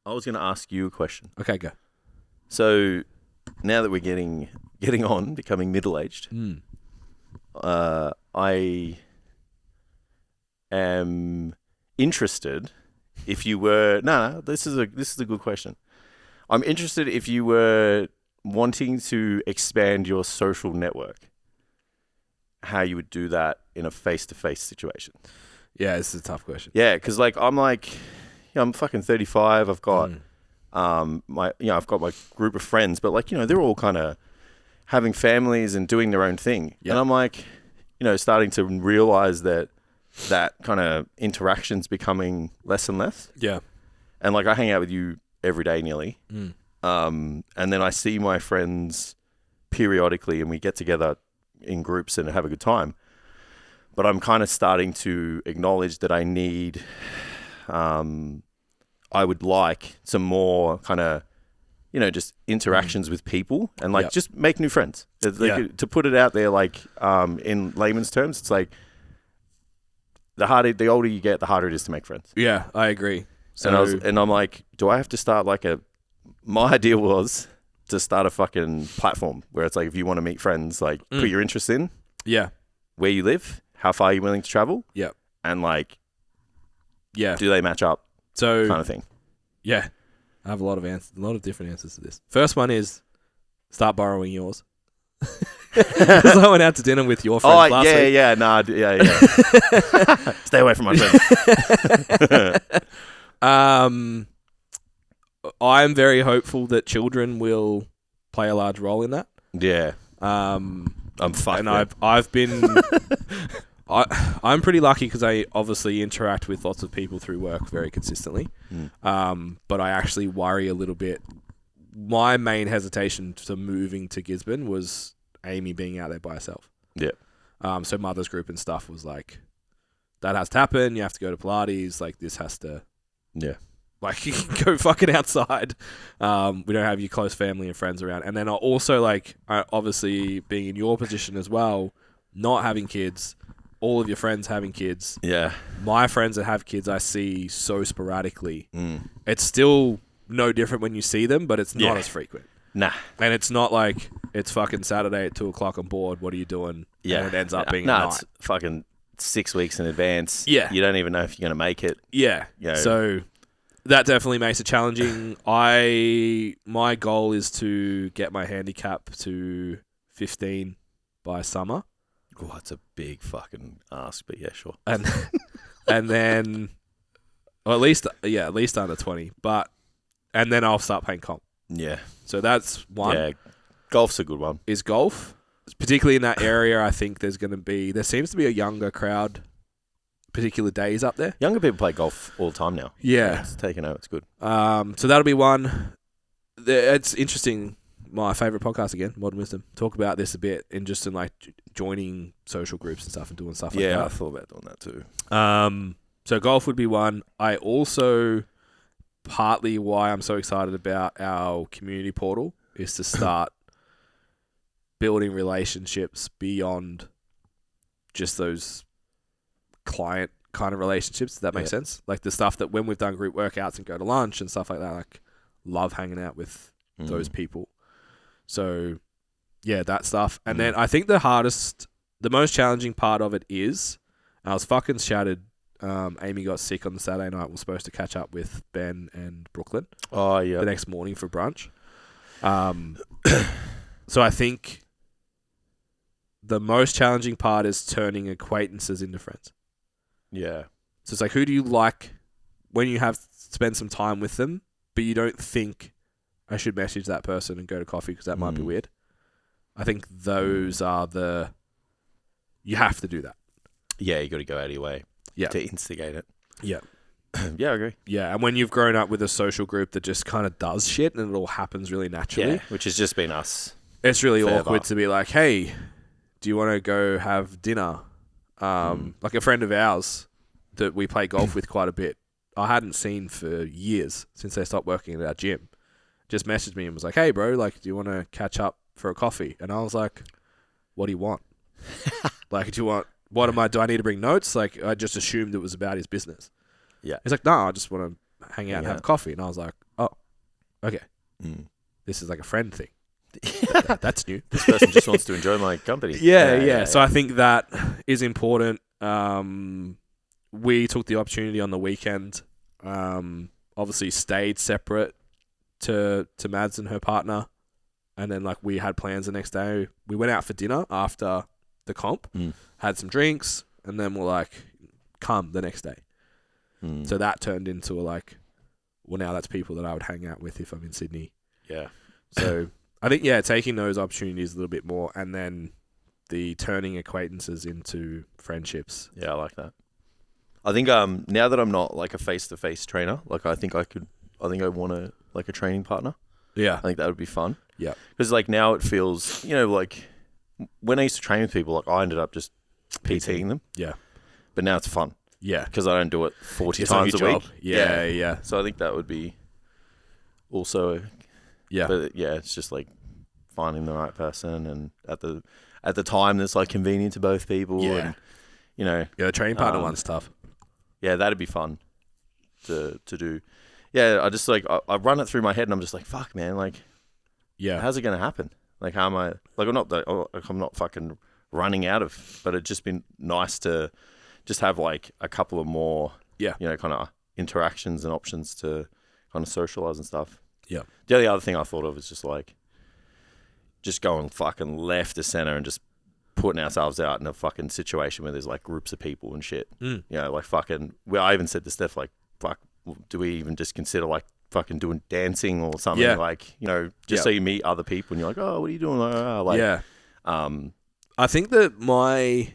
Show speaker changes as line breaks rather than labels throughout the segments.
I was going to ask you a question.
Okay, go.
So now that we're getting on, becoming middle-aged, I am interested if you were... No, this is a good question. I'm interested if you were wanting to expand your social network, how you would do that in a face-to-face situation.
Yeah, this is a tough question.
Yeah, because I'm fucking 35. I've got I've got my group of friends, but they're all kind of having families and doing their own thing. Yep. And I'm like, starting to realize that kind of interaction's becoming less and less.
Yeah.
And I hang out with you every day nearly. And then I see my friends periodically and we get together in groups and have a good time. But I'm kind of starting to acknowledge that I need, I would like some more kind of, just interactions with people and just make new friends. To put it out there, in layman's terms, it's like the older you get, the harder it is to make friends.
Yeah, I agree. So,
and I'm like, do I have to start my idea was to start a fucking platform where it's like, if you want to meet friends, put your interests in.
Yeah.
Where you live, how far you're willing to travel.
Yep.
And do they match up?
So
kind of thing.
Yeah. I have a lot of different answers to this. First one is start borrowing yours. Because I went out to dinner with your friends last week.
Yeah. Stay away from my friends.
I'm very hopeful that children will play a large role in that.
Yeah. I'm fucked.
And I've been... I'm pretty lucky because I obviously interact with lots of people through work very consistently. But I actually worry a little bit. My main hesitation to moving to Gisborne was Amy being out there by herself.
Yeah.
So mother's group and stuff was that has to happen. You have to go to Pilates. This has to...
Yeah.
You can go fucking outside. We don't have your close family and friends around. And then also, obviously being in your position as well, not having kids... all of your friends having kids.
Yeah.
My friends that have kids, I see so sporadically. It's still no different when you see them, but it's not as frequent.
Nah.
And it's not like it's fucking Saturday at 2:00 on board. What are you doing?
Yeah.
And it ends up being a night.
It's fucking 6 weeks in advance.
Yeah.
You don't even know if you're going to make it.
Yeah. So that definitely makes it challenging. My goal is to get my handicap to 15 by summer.
Oh, that's a big fucking ask, but yeah, sure.
And then, or at least under 20. And then I'll start playing comp.
Yeah.
So that's one.
Yeah, golf's a good one.
Is golf, particularly in that area. I think there seems to be a younger crowd, particular days up there.
Younger people play golf all the time now.
Yeah,
it's taken over. It's good.
So that'll be one. It's interesting. My favourite podcast again, Modern Wisdom, talk about this a bit in joining social groups and stuff and doing stuff like that.
Yeah, I thought about doing that too.
So golf would be one. I also, partly why I'm so excited about our community portal is to start building relationships beyond just those client kind of relationships. Does that make sense? The stuff that when we've done group workouts and go to lunch and stuff like that, love hanging out with those people. So, yeah, that stuff. And then I think the most challenging part of it is, I was fucking shattered. Amy got sick on the Saturday night. We're supposed to catch up with Ben and Brooklyn.
Oh, yeah.
The next morning for brunch. So I think the most challenging part is turning acquaintances into friends.
Yeah.
So it's who do you like when you have spent some time with them, but you don't think... I should message that person and go to coffee because that might be weird. I think those are you have to do that.
Yeah, you got to go out of your way to instigate it.
Yeah.
Yeah, I agree.
Yeah, and when you've grown up with a social group that just kind of does shit and it all happens really naturally.
Yeah, which has just been us.
It's really awkward to be like, hey, do you want to go have dinner? Like a friend of ours that we play golf with quite a bit, I hadn't seen for years since they stopped working at our gym. Just messaged me and was like, hey, bro, do you want to catch up for a coffee? And I was like, what do you want? Do I need to bring notes? I just assumed it was about his business.
Yeah.
He's like, no, I just want to hang out and have coffee. And I was like, oh, okay, this is like a friend thing. That's new.
This person just wants to enjoy my company.
Yeah. So I think that is important. We took the opportunity on the weekend. Obviously stayed separate to Mads and her partner, and then like we had plans the next day. We went out for dinner after the comp, had some drinks, and then we're like, come the next day. So that turned into like, well, now that's people that I would hang out with if I'm in Sydney.
Yeah.
So I think, taking those opportunities a little bit more, and then the turning acquaintances into friendships.
Yeah, I like that. I think now that I'm not like a face-to-face trainer, like I think I want a training partner.
Yeah.
I think that would be fun.
Yeah.
Because like now it feels, like when I used to train with people, like I ended up just PTing them.
Yeah.
But now it's fun.
Yeah.
Because I don't do it 40 times a week.
Yeah.
So I think that would be also...
Yeah.
But yeah, it's just like finding the right person, and at the time that's like convenient to both people.
Yeah.
And,
the training partner one's tough.
Yeah, that'd be fun to do. Yeah, I just like I run it through my head, and I'm just like, fuck, man, like, how's it gonna happen? Like, how am I? Like, I'm not fucking running out of. But it'd just been nice to just have like a couple of more, kind of interactions and options to kind of socialize and stuff.
Yeah.
The only other thing I thought of is just going fucking left to center and just putting ourselves out in a fucking situation where there's like groups of people and shit. Like fucking. Well, I even said to Steph, like, fuck, do we even just consider like fucking doing dancing or something?
Yeah.
Like, just so you meet other people and you're like, oh, what are you doing?
I think that my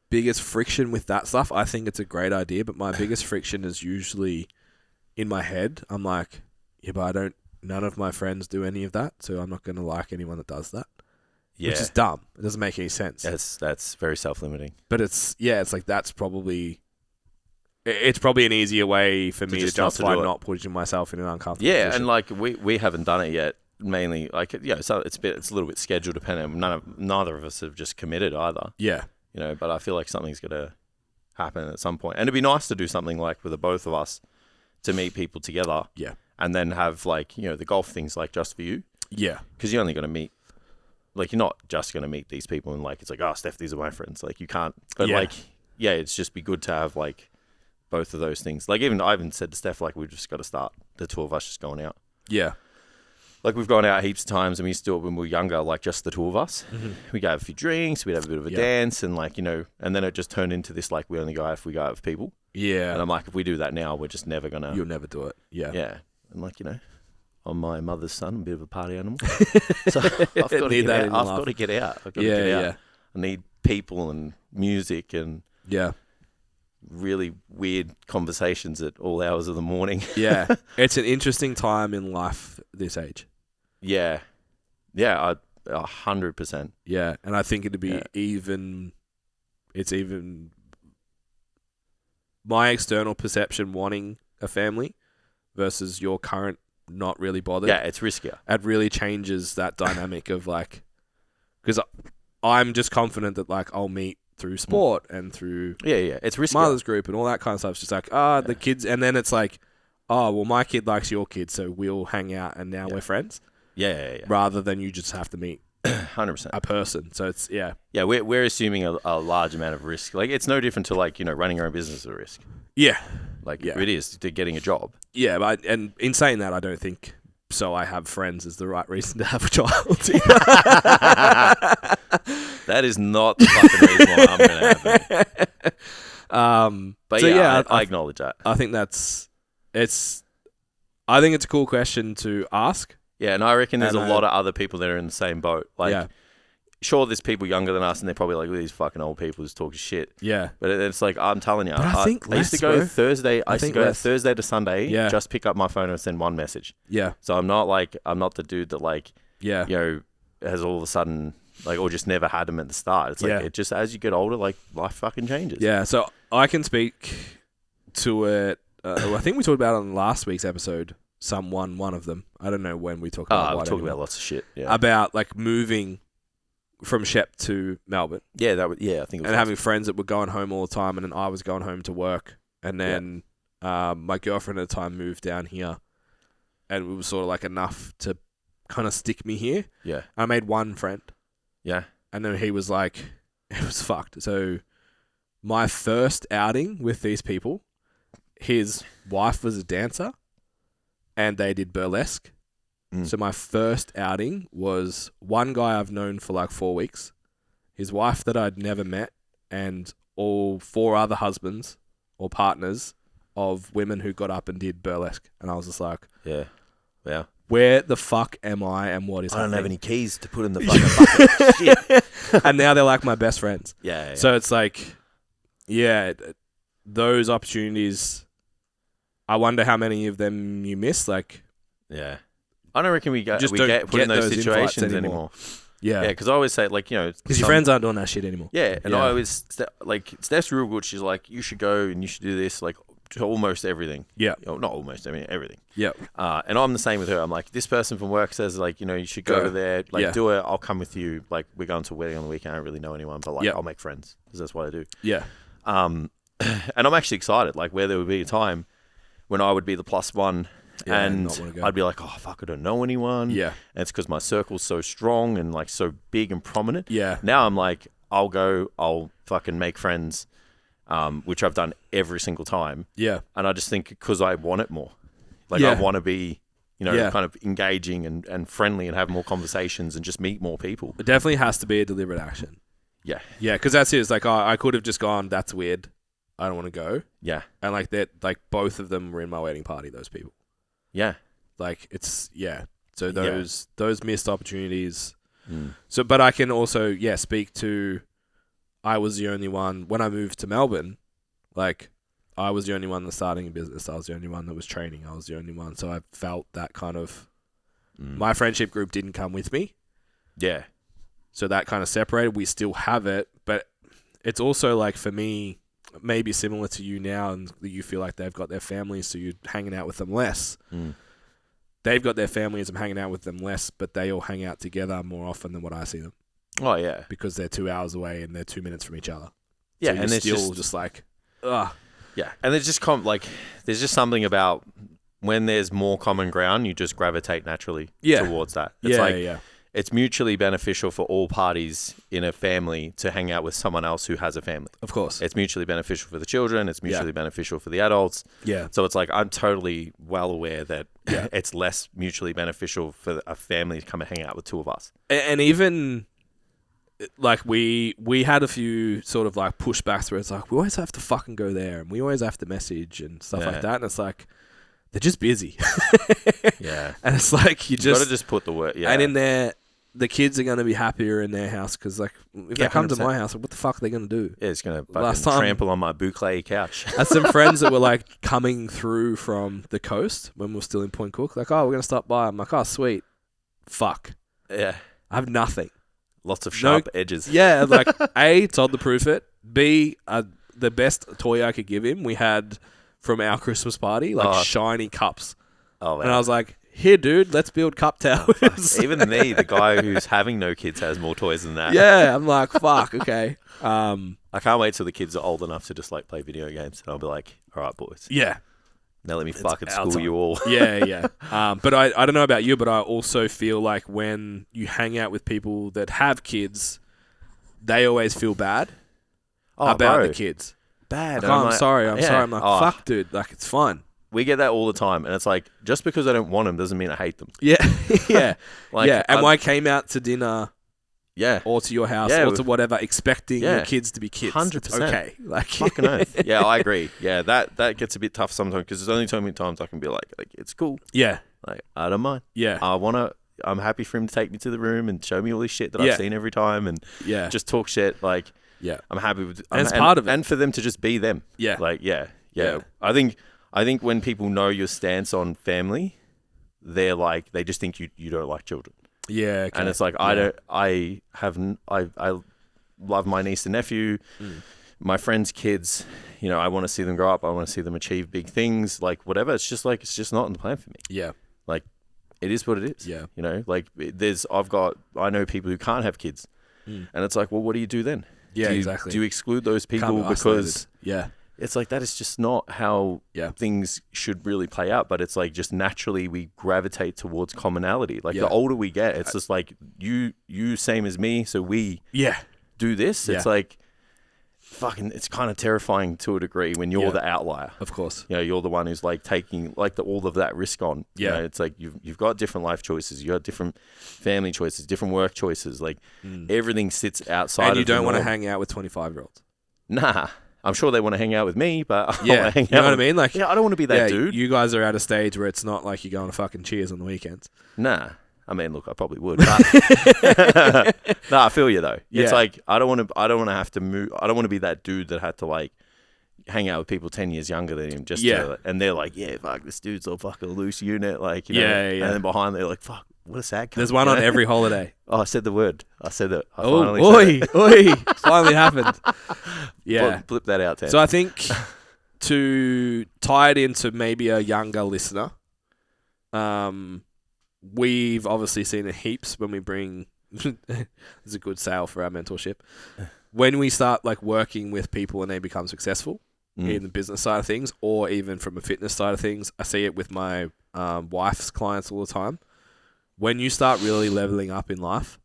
biggest friction with that stuff, I think it's a great idea, but my biggest friction is usually in my head. I'm like, yeah, but none of my friends do any of that, so I'm not going to like anyone that does that. Yeah. Which is dumb. It doesn't make any sense.
That's very self-limiting.
But it's like it's probably an easier way for me to justify not putting myself in an uncomfortable position.
And like we haven't done it yet. Mainly, like so it's a little bit schedule dependent. Neither of us have just committed either.
Yeah.
But I feel like something's gonna happen at some point, and it'd be nice to do something like with the both of us to meet people together.
Yeah.
And then have like the golf things like just for you.
Yeah.
Because you're only gonna meet. Like, you're not just going to meet these people and, like, it's like, oh, Steph, these are my friends. Like, you can't. But, it's just be good to have, like, both of those things. Like, I even said to Steph, like, we've just got to start the two of us just going out.
Yeah.
Like, we've gone out heaps of times, and we used to do it when we were younger, like, just the two of us. Mm-hmm. We'd go have a few drinks, we'd have a bit of a dance, and, like, and then it just turned into this, like, we only go out if we go out with people.
Yeah.
And I'm like, if we do that now, we're just never going to.
You'll never do it. Yeah.
Yeah. And, like, I'm my mother's son, I'm a bit of a party animal. So I've got to get out. I've got to get out. I need people and music and really weird conversations at all hours of the morning.
Yeah. It's an interesting time in life this age.
Yeah. Yeah, 100%.
Yeah, and I think it'd be even my external perception wanting a family versus your current not really bothered.
Yeah, it's riskier.
It really changes that dynamic of like, because I'm just confident that like I'll meet through sport and through
it's riskier.
Mother's group and all that kind of stuff. It's just like the kids, and then it's like, oh well, my kid likes your kid, so we'll hang out, and now we're friends.
Yeah.
Rather than you just have to meet
100%
a person. So it's yeah.
We're assuming a large amount of risk. Like it's no different to like running your own business is a risk.
Yeah.
It is to getting a job.
Yeah, but and in saying that, I don't think so. I have friends is the right reason to have a child.
That is not the fucking reason why I'm going to have it. But so I acknowledge that.
I think it's a cool question to ask.
Yeah, and I reckon there's a lot of other people that are in the same boat. Like, sure, there's people younger than us, and they're probably like, these fucking old people just talking shit.
Yeah.
But it's like, I'm telling you,
I
used to go Thursday. I used to go Thursday to Sunday, just pick up my phone and send one message.
Yeah.
So I'm not the dude that like, has all of a sudden, like, or just never had them at the start. It's like, it just, as you get older, like, life fucking changes.
Yeah. So I can speak to it. I think we talked about it on last week's episode. One of them. I don't know when we talked about.
I've talked about lots of shit. Yeah.
About like moving from Shep to Melbourne.
Yeah, I think it was
and having friends that were going home all the time, and then I was going home to work, and then my girlfriend at the time moved down here, and it was sort of like enough to kind of stick me here.
Yeah.
I made one friend.
Yeah.
And then he was like, it was fucked. So my first outing with these people, his wife was a dancer and they did burlesque. So my first outing was one guy I've known for like 4 weeks, his wife that I'd never met, and all 4 other husbands or partners of women who got up and did burlesque. And I was just like,
yeah.
where the fuck am I and what is happening?
I don't have any keys to put in the fucking bucket. Shit.
And now they're like my best friends.
Yeah.
So it's like, yeah, those opportunities, I wonder how many of them you miss. Like,
yeah. I don't reckon we get put in those
those
situations anymore.
Yeah.
Because I always say, like, you know...
Because your friends aren't doing that shit anymore.
Yeah, and I always... Like, Steph's real good. She's like, you should go and you should do this, like, to almost everything.
Yeah.
You know, not almost, I mean, everything.
Yeah.
And I'm the same with her. I'm like, this person from work says, like, you know, you should go over there, like, do it. I'll come with you. Like, we're going to a wedding on the weekend. I don't really know anyone, but, like, I'll make friends because that's what I do.
Yeah.
And I'm actually excited, like, where there would be a time when I would be the plus one... and I'd be like, oh, fuck, I don't know anyone.
Yeah.
And it's because my circle's so strong and, like, so big and prominent.
Yeah.
Now I'm like, I'll fucking make friends, which I've done every single time.
Yeah.
And I just think because I want it more. Like, I want to be, you know, kind of engaging and friendly and have more conversations and just meet more people.
It definitely has to be a deliberate action.
Yeah.
Yeah, because that's it. It's like, I could have just gone, that's weird. I don't want to go.
Yeah.
And, like, that, like, both of them were in my wedding party, those people.
Yeah.
Like, it's, So those missed opportunities. So, but I can also, speak to, I was the only one, when I moved to Melbourne, like, I was the only one that's starting a business. I was the only one that was training. I was the only one. So I felt that kind of, my friendship group didn't come with me.
Yeah.
So that kind of separated. We still have it, but it's also like, for me, maybe similar to you now, and you feel like they've got their families, so you're hanging out with them less. They've got their families, I'm hanging out with them less, but they all hang out together more often than what I see them.
Oh, yeah.
Because they're 2 hours away and they're 2 minutes from each other.
Yeah,
so
and it's
still just like, ugh.
Yeah, and there's just there's just something about when there's more common ground, you just gravitate naturally towards that. It's it's mutually beneficial for all parties in a family to hang out with someone else who has a family.
Of course.
It's mutually beneficial for the children. It's mutually beneficial for the adults.
Yeah.
So it's like, I'm totally well aware that it's less mutually beneficial for a family to come and hang out with 2 of us.
And even, like, we had a few sort of, like, pushbacks where it's like, we always have to fucking go there and we always have to message and stuff like that. And it's like, they're just busy.
Yeah.
And it's like, you
got to just put the word,
And in there, the kids are going to be happier in their house because, like, if they come 100%. To my house, what the fuck are they going to do?
Yeah, it's going to trample on my boucle couch.
I had some friends that were, like, coming through from the coast when we were still in Point Cook. Like, oh, we're going to stop by. I'm like, oh, sweet. Fuck.
Yeah.
I have nothing.
Lots of sharp edges.
Yeah, like, A, toddler proof it. B, the best toy I could give him, we had from our Christmas party, like, shiny cups. Oh, man. And I was like, here, dude, let's build cup towers.
Even me, the guy who's having no kids, has more toys than that.
Yeah, I'm like, fuck, okay.
I can't wait till the kids are old enough to just, like, play video games. And I'll be like, all right, boys.
Yeah.
Now let me fucking school you all.
Yeah. But I don't know about you, but I also feel like when you hang out with people that have kids, they always feel bad about the kids.
Bad.
Like, I'm sorry. I'm like, fuck, dude. Like, it's fun.
We get that all the time, and it's like, just because I don't want them doesn't mean I hate them.
Yeah, yeah, like, yeah. And I came out to dinner, or to your house, or to whatever, expecting your kids to be kids.
100%.
Okay, like,
fucking oath. Yeah, I agree. Yeah, that gets a bit tough sometimes because there's only so many times I can be like, it's cool.
Yeah,
like, I don't mind.
Yeah,
I'm happy for him to take me to the room and show me all this shit that I've seen every time, and just talk shit. Like, I'm happy with,
and it's part of it,
and for them to just be them. Yeah, like, yeah. I think when people know your stance on family, they're like, they just think you don't like children.
Yeah, okay.
And it's like, I love my niece and nephew, my friends' kids. You know, I want to see them grow up. I want to see them achieve big things, like whatever. It's just like, it's just not in the plan for me.
Yeah,
like, it is what it is.
Yeah,
you know, like I know people who can't have kids, and it's like, well, what do you do then?
Yeah, exactly.
Do you exclude those people because It's like that is just not how things should really play out. But it's like just naturally we gravitate towards commonality. Like the older we get, it's just like you same as me, so we do this. It's like fucking. It's kind of terrifying to a degree when you're the outlier.
Of course,
you know, you're the one who's like taking like all of that risk on. You know, it's like you've got different life choices, you got different family choices, different work choices. Like everything sits outside.
And you
of
don't want to hang out with 25-year-olds.
Nah. I'm sure they want to hang out with me, but I want to hang out.
You know what I mean? Like,
I don't want to be that dude.
You guys are at a stage where it's not like you're going to fucking Cheers on the weekends.
Nah. I mean, look, I probably would. But I feel you though. It's like I don't want to have to move. I don't want to be that dude that had to like hang out with people 10 years younger than him just to, and they're like, yeah, fuck, this dude's a fucking loose unit, like, you know. And then behind they're like, fuck, what a sad cunt.
There's one on every holiday.
Oh, I said the word. I said it.
Finally happened. Yeah.
Blip that out, Tam.
So I think to tie it into maybe a younger listener, we've obviously seen it heaps when we bring, it's a good sale for our mentorship. When we start like working with people and they become successful in the business side of things, or even from a fitness side of things, I see it with my wife's clients all the time. When you start really leveling up in life,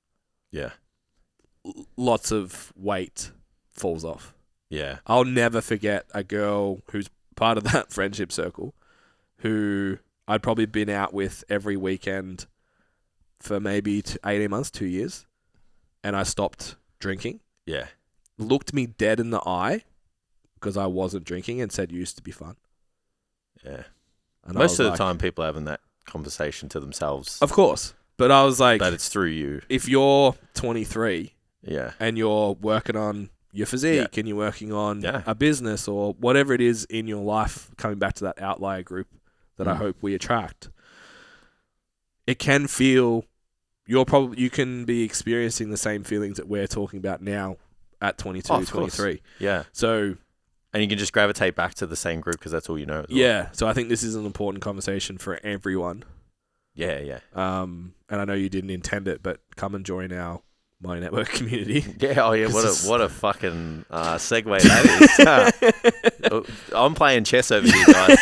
lots of weight falls off. Yeah. I'll never forget a girl who's part of that friendship circle who I'd probably been out with every weekend for maybe 18 months, 2 years, and I stopped drinking. Yeah. Looked me dead in the eye because I wasn't drinking and said, used to be fun. Yeah. And
most of the time people are having that conversation to themselves.
Of course. But I was like...
But it's through you.
If you're 23 and you're working on your physique and you're working on a business or whatever it is in your life, coming back to that outlier group that I hope we attract, it can feel... You can be experiencing the same feelings that we're talking about now at 22, 23. Yeah. So...
And you can just gravitate back to the same group because that's all you know.
Yeah. So I think this is an important conversation for everyone.
Yeah, yeah.
And I know you didn't intend it, but come and join our My Network community.
Yeah, oh yeah, what a fucking segue that is. I'm playing chess over here, guys.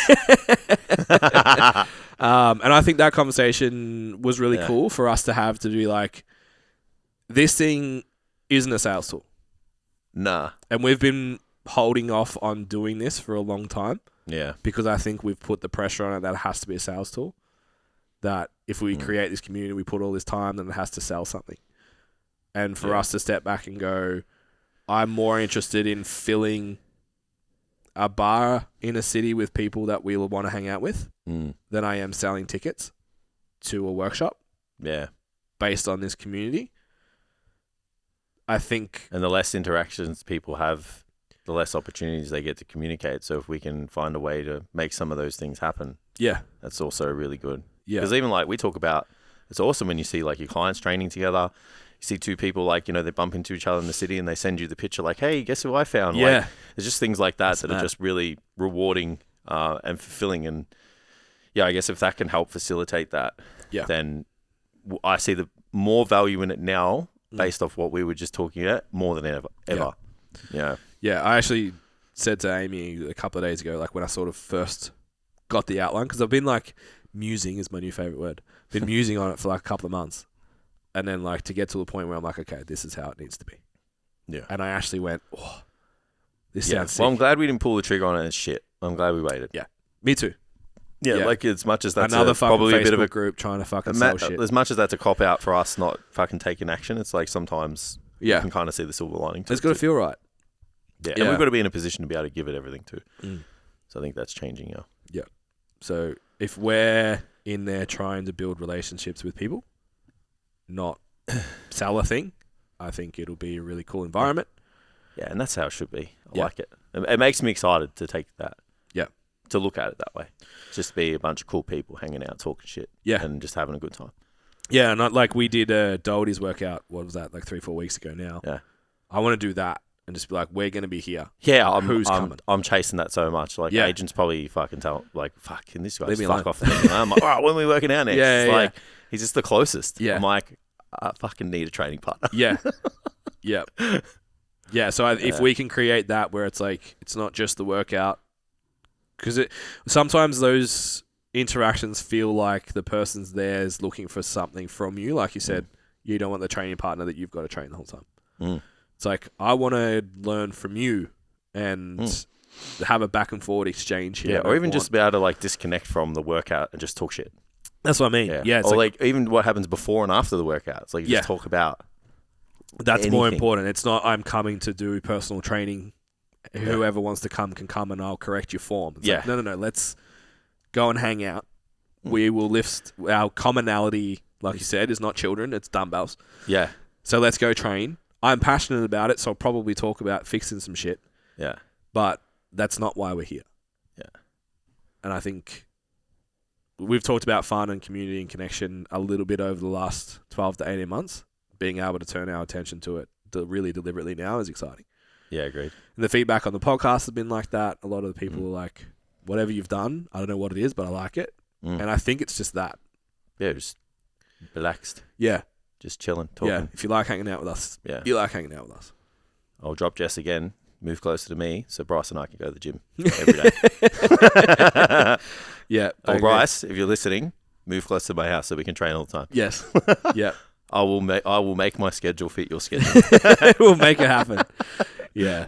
And I think that conversation was really cool for us to have, to be like, this thing isn't a sales tool.
Nah.
And we've been holding off on doing this for a long time.
Yeah.
Because I think we've put the pressure on it that it has to be a sales tool. That if we create this community, we put all this time, then it has to sell something. And for us to step back and go, I'm more interested in filling a bar in a city with people that we will want to hang out with than I am selling tickets to a workshop. Yeah. Based on this community. I think...
And the less interactions people have, the less opportunities they get to communicate. So if we can find a way to make some of those things happen, that's also really good. Yeah. Because even like we talk about, it's awesome when you see like your clients training together. You see two people like, you know, they bump into each other in the city and they send you the picture like, hey, guess who I found? Yeah. Like, there's just things like that that are just really rewarding and fulfilling. And yeah, I guess if that can help facilitate that, then I see the more value in it now based off what we were just talking about more than ever. Yeah.
Yeah. I actually said to Amy a couple of days ago, like when I sort of first got the outline, because I've been like, musing is my new favorite word. Been musing on it for like a couple of months. And then like to get to the point where I'm like, okay, this is how it needs to be. Yeah. And I actually went, oh, this sounds sick.
Well, I'm glad we didn't pull the trigger on it and shit. I'm glad we waited.
Yeah. Me too.
Yeah, like as much as that's
another
probably
Facebook
a bit of a
group trying to fucking sell shit.
As much as that's a cop out for us not fucking taking action, it's like sometimes you can kind of see the silver lining to it.
It's got to feel right.
Yeah, and we've got to be in a position to be able to give it everything too. So I think that's changing now.
Yeah. So if we're in there trying to build relationships with people, not sell a thing, I think it'll be a really cool environment.
Yeah, and that's how it should be. I like it. It makes me excited to take that. Yeah. To look at it that way. Just be a bunch of cool people hanging out, talking shit. Yeah. And just having a good time.
Yeah, and like we did a Doherty's workout, what was that, like 3-4 weeks ago now. Yeah. I want to do that. And just be like, we're going to be here.
Yeah,
who's coming?
I'm chasing that so much. Like, agents probably fucking tell, like, fucking this guy's fuck off. I'm like, all right, when are we working out next? Yeah, like, he's just the closest. Yeah. I'm like, I fucking need a training partner.
Yeah. Yeah. Yeah, so if we can create that where it's like, it's not just the workout, because sometimes those interactions feel like the person's there is looking for something from you. Like you said, you don't want the training partner that you've got to train the whole time. It's like, I want to learn from you and have a back and forward exchange here.
Yeah, or even just be able to like disconnect from the workout and just talk shit.
That's what I mean. Yeah,
or like even what happens before and after the workout. It's like you just talk about.
That's
anything.
More important. It's not, I'm coming to do personal training. Whoever wants to come can come, and I'll correct your form. It's like, no. Let's go and hang out. We will lift our commonality, like you said, is not children, it's dumbbells.
Yeah.
So let's go train. I'm passionate about it, so I'll probably talk about fixing some shit.
Yeah.
But that's not why we're here.
Yeah.
And I think we've talked about fun and community and connection a little bit over the last 12 to 18 months. Being able to turn our attention to it really deliberately now is exciting.
Yeah, agreed.
And the feedback on the podcast has been like that. A lot of the people are like, whatever you've done, I don't know what it is, but I like it. And I think it's just that.
Yeah, just relaxed.
Yeah.
Just chilling, talking.
Yeah, if you like hanging out with us, you like hanging out with us.
I'll drop Jess again, move closer to me, so Bryce and I can go to the gym every day.
Yeah.
Or Bryce, if you're listening, move close to my house so we can train all the time.
Yes. Yeah.
I will make my schedule fit your schedule.
We'll make it happen. Yeah.